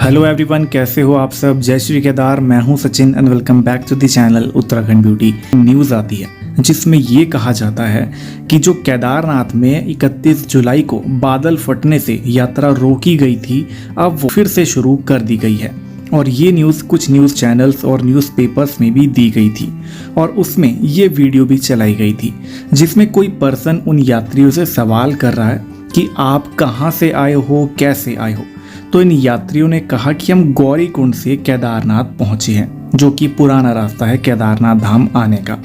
Hello everyone, कैसे हो आप सब। जय श्री केदार। मैं हूं Sachin and welcome back to the channel Uttarakhand beauty. News आती है जिसमें ये कहा जाता है कि जो केदारनाथ में 31 जुलाई को बादल फटने से यात्रा रोकी गई थी, अब वो फिर से शुरू कर दी गई है। और ये न्यूज़ कुछ न्यूज़ चैनल्स और न्यूज़पेपर्स में भी दी गई थी और उसमें ये वीडियो भी चलाई गई थी जिसमें कोई पर्सन उन यात्रियों से सवाल कर रहा है कि आप कहाँ से आए हो, कैसे आए हो। तो इन यात्रियों ने कहा कि हम गौरीकुंड से केदारनाथ पहुंचे हैं, जो कि पुराना रास्ता है केदारनाथ धाम आने का।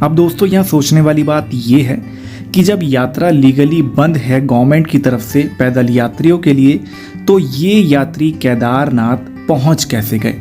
अब दोस्तों, यहाँ सोचने वाली बात ये है कि जब यात्रा लीगली बंद है गवर्नमेंट की तरफ से पैदल यात्रियों के लिए, तो ये यात्री केदारनाथ पहुंच कैसे गए।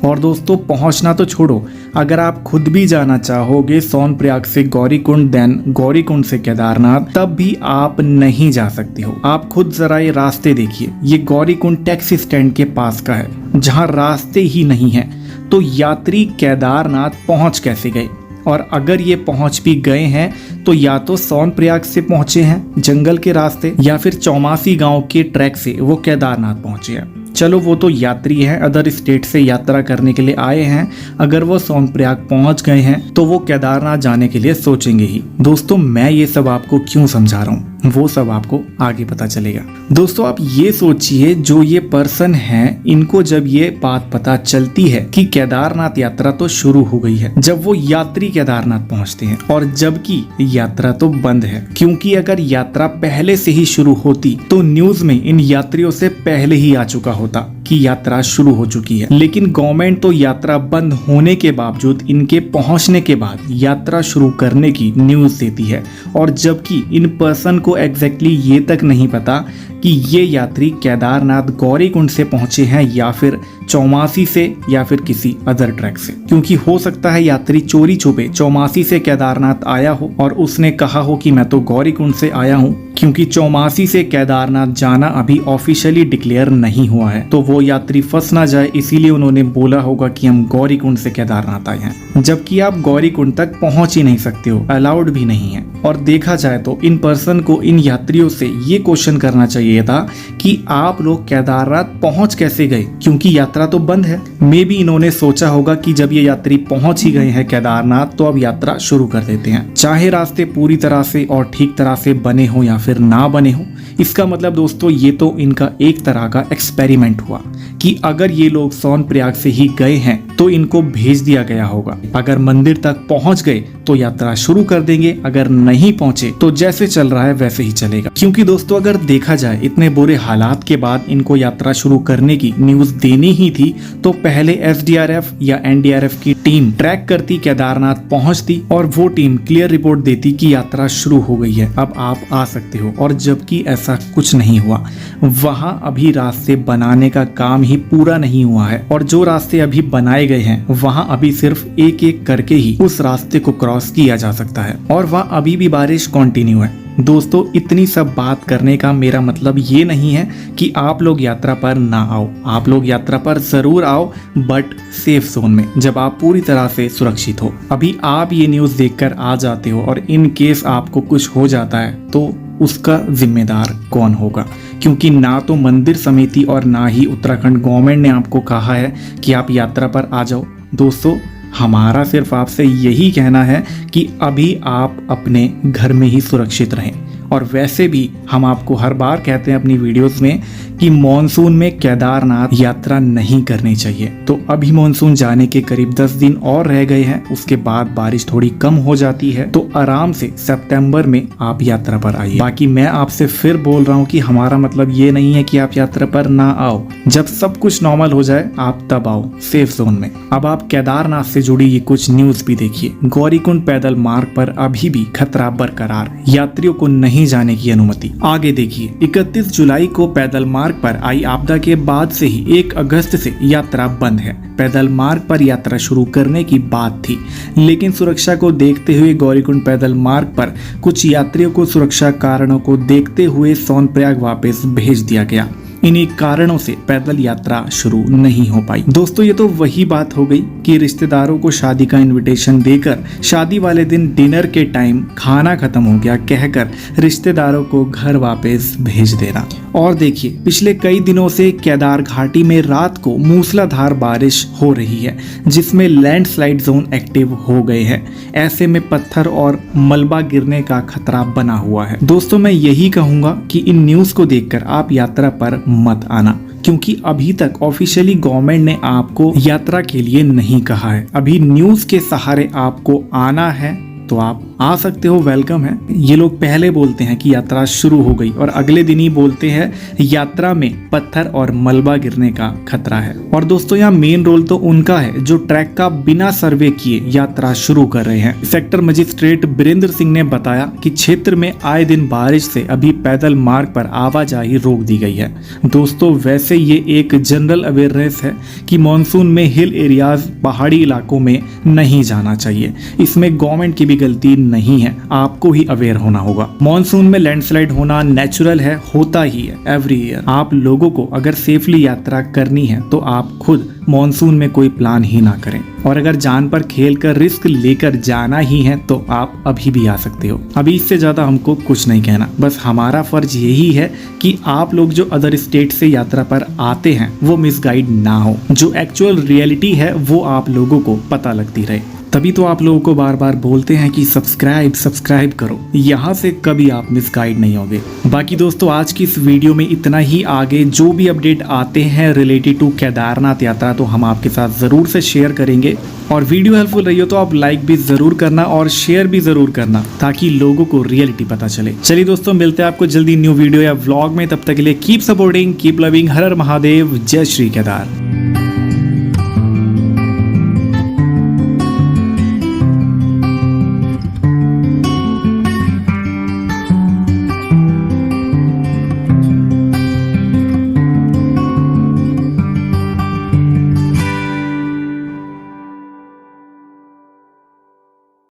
और दोस्तों, पहुंचना तो छोड़ो, अगर आप खुद भी जाना चाहोगे सोनप्रयाग से गौरीकुंड देन गौरीकुंड से केदारनाथ, तब भी आप नहीं जा सकते हो। आप खुद जरा ये रास्ते देखिए। ये गौरीकुंड टैक्सी स्टैंड के पास का है जहां रास्ते ही नहीं है, तो यात्री केदारनाथ पहुंच कैसे गए। और अगर ये पहुंच भी गए हैं तो या तो सोनप्रयाग से पहुंचे हैं जंगल के रास्ते, या फिर चौमासी गांव के ट्रैक से वो केदारनाथ पहुंचे हैं। चलो, वो तो यात्री हैं, अदर स्टेट से यात्रा करने के लिए आए हैं। अगर वो सोनप्रयाग पहुंच गए हैं तो वो केदारनाथ जाने के लिए सोचेंगे ही। दोस्तों, मैं ये सब आपको क्यों समझा रहा हूँ वो सब आपको आगे पता चलेगा। दोस्तों, आप ये सोचिए, जो ये पर्सन हैं, इनको जब ये बात पता चलती है कि केदारनाथ यात्रा तो शुरू हो गई है, जब वो यात्री केदारनाथ पहुंचते हैं, और जबकि यात्रा तो बंद है, क्योंकि अगर यात्रा पहले से ही शुरू होती तो न्यूज में इन यात्रियों से पहले ही आ चुका होता कि यात्रा शुरू हो चुकी है। लेकिन गवर्नमेंट तो यात्रा बंद होने के बावजूद इनके पहुंचने के बाद यात्रा शुरू करने की न्यूज देती है, और जबकि इन पर्सन को एग्जैक्टली ये तक नहीं पता कि ये यात्री केदारनाथ गौरीकुंड से पहुंचे हैं या फिर चौमासी से या फिर किसी अदर ट्रैक से। क्योंकि हो सकता है यात्री चोरी छुपे चौमासी से केदारनाथ आया हो और उसने कहा हो कि मैं तो गौरीकुंड से आया हूँ, क्योंकि चौमासी से केदारनाथ जाना अभी ऑफिशियली डिक्लेयर नहीं हुआ है, तो वो यात्री फंस ना जाए, इसीलिए उन्होंने बोला होगा कि हम गौरीकुंड से केदारनाथ आए हैं, जबकि आप गौरीकुंड तक पहुंच ही नहीं सकते हो, अलाउड भी नहीं है। और देखा जाए तो इन पर्सन को, इन यात्रियों से ये क्वेश्चन करना चाहिए था कि आप लोग केदारनाथ पहुंच कैसे गए, क्योंकि यात्रा तो बंद है। मे बी इन्होंने सोचा होगा कि जब ये यात्री पहुंच ही गए हैं केदारनाथ, तो अब यात्रा शुरू कर देते हैं, चाहे रास्ते पूरी तरह से और ठीक तरह से बने हो या फिर ना बने हो। इसका मतलब दोस्तों, ये तो इनका एक तरह का एक्सपेरिमेंट हुआ कि अगर ये लोग सोनप्रयाग से ही गए हैं तो इनको भेज दिया गया होगा, अगर मंदिर तक पहुंच गए तो यात्रा शुरू कर देंगे, अगर नहीं पहुंचे तो जैसे चल रहा है वैसे ही चलेगा। क्योंकि दोस्तों, अगर देखा जाए, इतने बुरे हालात के बाद इनको यात्रा शुरू करने की न्यूज देनी ही थी तो पहले एसडीआरएफ या एनडीआरएफ की टीम ट्रैक करती, केदारनाथ पहुंचती और वो टीम क्लियर रिपोर्ट देती कि यात्रा शुरू हो गई है, अब आप आ सकते हो। और जबकि ऐसा कुछ नहीं हुआ, वहां अभी रास्ते बनाने का काम ही पूरा नहीं हुआ है, और जो रास्ते अभी बनाए गए हैं वहां अभी सिर्फ एक एक करके ही उस रास्ते को क्रॉस किया जा सकता है, और वहां अभी भी बारिश कंटिन्यू है। दोस्तों, इतनी सब बात करने का मेरा मतलब ये नहीं है कि आप लोग यात्रा पर ना आओ, आप लोग यात्रा पर जरूर आओ, बट सेफ जोन में, जब आप पूरी तरह से सुरक्षित हो। अभी आप ये न्यूज़ देखकर आ जाते हो और इन केस आपको कुछ हो जाता है तो उसका जिम्मेदार कौन होगा, क्योंकि ना तो मंदिर समिति और ना ही उत्तराखंड गवर्नमेंट ने आपको कहा है कि आप यात्रा पर आ जाओ। दोस्तों, हमारा सिर्फ आपसे यही कहना है कि अभी आप अपने घर में ही सुरक्षित रहें। और वैसे भी हम आपको हर बार कहते हैं अपनी वीडियोस में कि मॉनसून में केदारनाथ यात्रा नहीं करनी चाहिए। तो अभी मॉनसून जाने के करीब 10 दिन और रह गए हैं, उसके बाद बारिश थोड़ी कम हो जाती है, तो आराम से सितंबर में आप यात्रा पर आइए। बाकी मैं आपसे फिर बोल रहा हूँ कि हमारा मतलब ये नहीं है कि आप यात्रा पर ना आओ, जब सब कुछ नॉर्मल हो जाए आप तब आओ सेफ जोन में। अब आप केदारनाथ से जुड़ी ये कुछ न्यूज भी देखिए। गौरीकुंड पैदल मार्ग पर अभी भी खतरा बरकरार, यात्रियों को नहीं जाने की अनुमति। आगे देखिए, 31 जुलाई को पैदल मार्ग पर आई आपदा के बाद से ही 1 अगस्त से यात्रा बंद है। पैदल मार्ग पर यात्रा शुरू करने की बात थी, लेकिन सुरक्षा को देखते हुए गौरीकुंड पैदल मार्ग पर कुछ यात्रियों को सुरक्षा कारणों को देखते हुए सोनप्रयाग वापस भेज दिया गया। इन्हीं कारणों से पैदल यात्रा शुरू नहीं हो पाई। दोस्तों, ये तो वही बात हो गई कि रिश्तेदारों को शादी का इनविटेशन देकर शादी वाले दिन डिनर के टाइम खाना खत्म हो गया कहकर रिश्तेदारों को घर वापस भेज देना। और देखिए, पिछले कई दिनों से केदार घाटी में रात को मूसलाधार बारिश हो रही है, जिसमें लैंडस्लाइड जोन एक्टिव हो गए हैं। ऐसे में पत्थर और मलबा गिरने का खतरा बना हुआ है। दोस्तों, मैं यही कहूंगा कि इन न्यूज को देखकर आप यात्रा पर मत आना, क्योंकि अभी तक ऑफिशियली गवर्नमेंट ने आपको यात्रा के लिए नहीं कहा है। अभी न्यूज के सहारे आपको आना है तो आप आ सकते हो, वेलकम है। ये लोग पहले बोलते हैं कि यात्रा शुरू हो गई और अगले दिन ही बोलते हैं यात्रा में पत्थर और मलबा गिरने का खतरा है। और दोस्तों, यहाँ मेन रोल तो उनका है जो ट्रैक का बिना सर्वे किए यात्रा शुरू कर रहे हैं। सेक्टर मजिस्ट्रेट बीरेंद्र सिंह ने बताया कि क्षेत्र में आए दिन बारिश से अभी पैदल मार्ग पर आवाजाही रोक दी गई है। दोस्तों, वैसे ये एक जनरल अवेयरनेस है कि मानसून में हिल एरियाज, पहाड़ी इलाकों में नहीं जाना चाहिए। इसमें गवर्नमेंट की भी गलती नहीं है, आपको ही अवेयर होना होगा। मॉनसून में लैंडस्लाइड होना नेचुरल है, होता ही है एवरी ईयर। आप लोगों को अगर सेफली यात्रा करनी है तो आप खुद मॉनसून में कोई प्लान ही ना करें, और अगर जान पर खेल कर रिस्क लेकर जाना ही है तो आप अभी भी आ सकते हो। अभी इससे ज्यादा हमको कुछ नहीं कहना, बस हमारा फर्ज यही है कि आप लोग जो अदर स्टेट से यात्रा पर आते हैं वो मिसगाइड ना हो, जो एक्चुअल रियलिटी है वो आप लोगों को पता लगती रहे। तभी तो आप लोगों को बार बार बोलते हैं कि सब्सक्राइब करो, यहाँ से कभी आप मिसगाइड नहीं होगे। बाकी दोस्तों, आज की इस वीडियो में इतना ही। आगे जो भी अपडेट आते हैं रिलेटेड टू केदारनाथ यात्रा तो हम आपके साथ जरूर से शेयर करेंगे। और वीडियो हेल्पफुल रही हो तो आप लाइक भी जरूर करना और शेयर भी जरूर करना, ताकि लोगों को रियलिटी पता चले। चलिए दोस्तों, मिलते हैं आपको जल्दी न्यू वीडियो या व्लॉग में। तब तक के लिए कीप सपोर्टिंग, कीप लविंग। हर हर महादेव, जय श्री केदार।